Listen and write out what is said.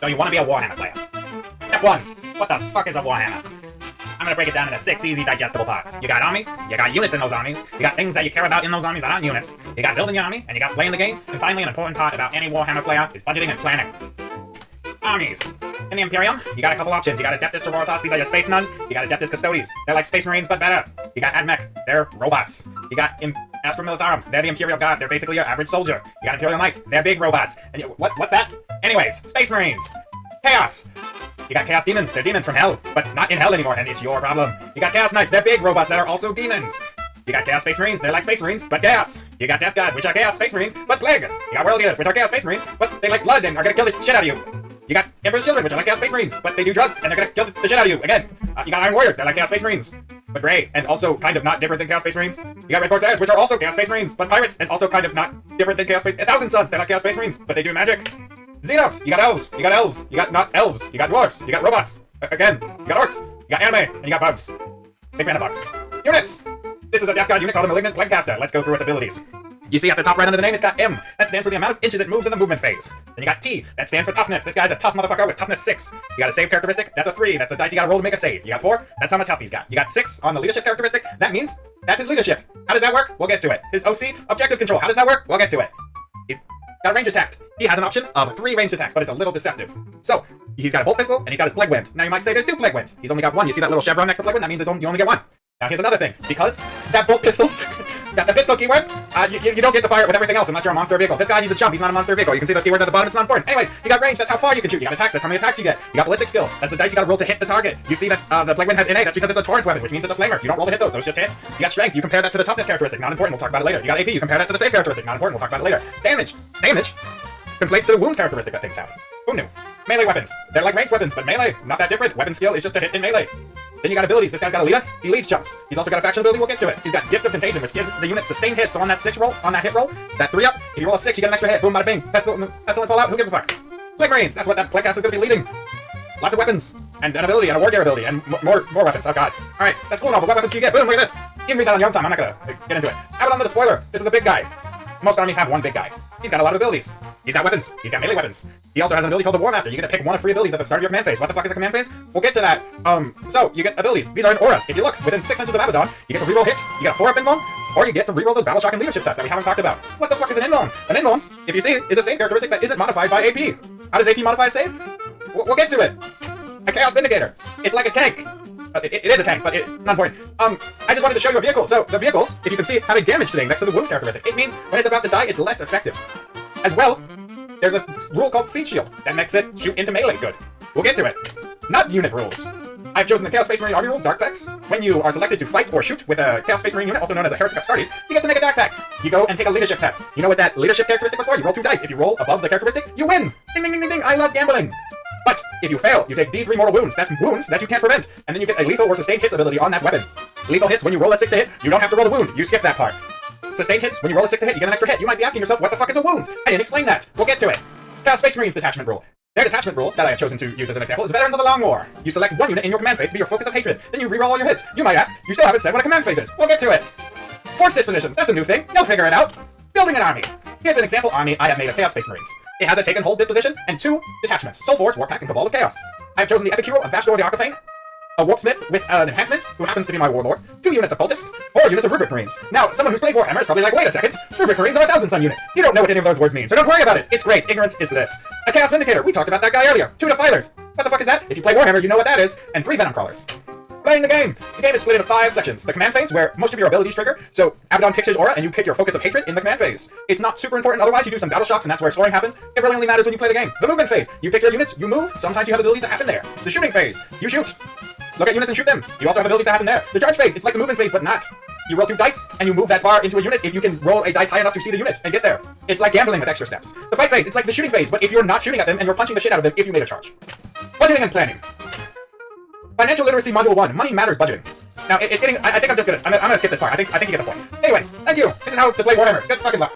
So you want to be a warhammer player. Step 1. What the fuck is a warhammer? I'm gonna break it down into 6 easy digestible parts. You got armies, you got units in those armies, you got things that you care about in those armies that aren't units, you got building your army, and you got playing the game, and finally an important part about any warhammer player is budgeting and planning. Armies. In the Imperium, you got a couple options. You got Adeptus Sororitas, these are your space nuns. You got Adeptus Custodes, they're like space marines but better. You got Admech, they're robots. You got Astra Militarum, they're the Imperial Guard, they're basically your average soldier. You got Imperial Knights, they're big robots. And what's that? Anyways, Space Marines. Chaos. You got Chaos Demons, they're demons from hell, but not in hell anymore, and it's your problem. You got Chaos Knights, they're big robots that are also demons. You got Chaos Space Marines, they're like Space Marines, but chaos. You got Death Guard, which are Chaos Space Marines, but plague. You got World Eaters, which are Chaos Space Marines, but they like blood and are gonna kill the shit out of you. You got Emperor's Children, which are like Chaos Space Marines, but they do drugs, and they're gonna kill the shit out of you, again. You got Iron Warriors, they're like Chaos Space Marines, but gray, and also kind of not different than Chaos Space Marines. You got Red Corsairs, which are also Chaos Space Marines, but pirates, and also kind of not different than Chaos Space... 1,000 Suns, they're like Chaos Space Marines, but they do magic. Xenos, you got elves, you got not elves, you got dwarves, you got robots, again, you got orcs, you got anime, and you got bugs. Big fan of bugs. Units! This is a Death Guard unit called a Malignant Plaguecaster. Let's go through its abilities. You see at the top right under the name, it's got M. That stands for the amount of inches it moves in the movement phase. Then you got T. That stands for toughness. This guy's a tough motherfucker with toughness 6. You got a save characteristic. That's a 3. That's the dice you gotta roll to make a save. You got 4. That's how much health he's got. You got 6 on the leadership characteristic. That means that's his leadership. How does that work? We'll get to it. His OC, objective control. How does that work? We'll get to it. He's got a range attack. He has an option of 3 ranged attacks, but it's a little deceptive. So, he's got a bolt pistol, and he's got his plague wind. Now you might say there's 2 plague winds. He's only got 1. You see that little chevron next to plague wind? That means you only get 1. Now here's another thing, because that bolt pistols, got the pistol keyword, you don't get to fire it with everything else unless you're a monster vehicle. This guy, he's a chump, he's not a monster vehicle. You can see those keywords at the bottom, it's not important. Anyways, you got range, that's how far you can shoot. You got attacks, that's how many attacks you get. You got ballistic skill, that's the dice you gotta roll to hit the target. You see that the plague wind has NA, that's because it's a torrent weapon, which means it's a flamer. You don't roll to hit those just hit. You got strength, you compare that to the toughness characteristic, not important, we'll talk about it later. You got AP, you compare that to the save characteristic, not important, we'll talk about it later. Damage conflates to the wound characteristic that things have. Who knew? Melee weapons, they're like ranged weapons, but melee, not that different. Weapon skill is just a hit in melee. Then you got abilities. This guy's got a leader. He leads jumps. He's also got a faction ability. We'll get to it. He's got Gift of Contagion, which gives the unit sustained hits. So on that 6 roll, on that hit roll, that 3 up, if you roll a 6, you get an extra hit. Boom, bada bing. Pestilent fallout. Who gives a fuck? Plague Marines. That's what that Plaguecaster is going to be leading. Lots of weapons and an ability and a war gear ability and more weapons. Oh god. All right, that's cool and all. But what weapons do you get? Boom! Look at this. You can read that on your own time. I'm not gonna get into it. Abaddon the Despoiler. This is a big guy. Most armies have one big guy. He's got a lot of abilities. He's got weapons. He's got melee weapons. He also has an ability called the War Master. You get to pick one of 3 abilities at the start of your command phase. What the fuck is a command phase? We'll get to that. So you get abilities. These are in auras. If you look within 6 inches of Abaddon, you get to reroll hit. You get a 4-up invuln, or you get to reroll those battle shock and leadership tests that we haven't talked about. What the fuck is an invuln? An invuln, if you see it, is a save characteristic that isn't modified by AP. How does AP modify a save? We'll get to it. A Chaos Vindicator. It's like a tank. It is a tank, but not important. I just wanted to show you a vehicle. So the vehicles, if you can see, have a damage thing next to the wound characteristic. It means when it's about to die, it's less effective. As well, there's a rule called Siege Shield that makes it shoot into melee good. We'll get to it. Not unit rules. I've chosen the Chaos Space Marine Army rule, Dark Packs. When you are selected to fight or shoot with a Chaos Space Marine unit, also known as a Heretic Astartes, you get to make a Dark Pack. You go and take a leadership test. You know what that leadership characteristic was for? You roll 2 dice. If you roll above the characteristic, you win. Ding, ding, ding, ding, ding. I love gambling. But if you fail, you take D3 mortal wounds. That's wounds that you can't prevent. And then you get a lethal or sustained hits ability on that weapon. Lethal hits, when you roll a 6 to hit, you don't have to roll the wound. You skip that part. Sustained hits, when you roll a 6 to hit, you get an extra hit. You might be asking yourself, what the fuck is a wound? I didn't explain that. We'll get to it. Chaos Space Marines detachment rule. Their detachment rule, that I have chosen to use as an example, is Veterans of the Long War. You select one unit in your command phase to be your focus of hatred. Then you reroll all your hits. You might ask, you still haven't said what a command phase is. We'll get to it. Force dispositions, that's a new thing. You'll figure it out. Building an army. Here's an example army I have made of Chaos Space Marines. It has a take and hold disposition and 2 detachments: Soul Forge, Warpack, and Cabal of Chaos. I have chosen the Epic Hero of Vashdor the Arcathane, a Warpsmith with an enhancement, who happens to be my warlord, 2 units of Cultists, 4 units of Rubric Marines. Now, someone who's played Warhammer is probably like, wait a second, Rubric Marines are a 1,000 Sun unit. You don't know what any of those words mean, so don't worry about it. It's great. Ignorance is bliss. A Chaos Vindicator. We talked about that guy earlier. 2 Defilers. What the fuck is that? If you play Warhammer, you know what that is. And 3 Venom Crawlers. Playing the game. The game is split into 5 sections. The command phase, where most of your abilities trigger. So Abaddon picks his aura, and you pick your focus of hatred in the command phase. It's not super important, otherwise you do some battle shocks, and that's where scoring happens. It really only matters when you play the game. The movement phase. You pick your units, you move. Sometimes you have abilities that happen there. The shooting phase. You shoot. Look at units and shoot them. You also have abilities that happen there. The charge phase. It's like the movement phase, but not. You roll 2 dice, and you move that far into a unit if you can roll a dice high enough to see the unit and get there. It's like gambling with extra steps. The fight phase. It's like the shooting phase, but if you're not shooting at them and you're punching the shit out of them if you made a charge. Budgeting and planning. Financial literacy module 1. Money matters budgeting. Now, it's getting... I think I'm just gonna... I'm gonna skip this part. I think you get the point. Anyways, thank you. This is how to play Warhammer. Good fucking luck.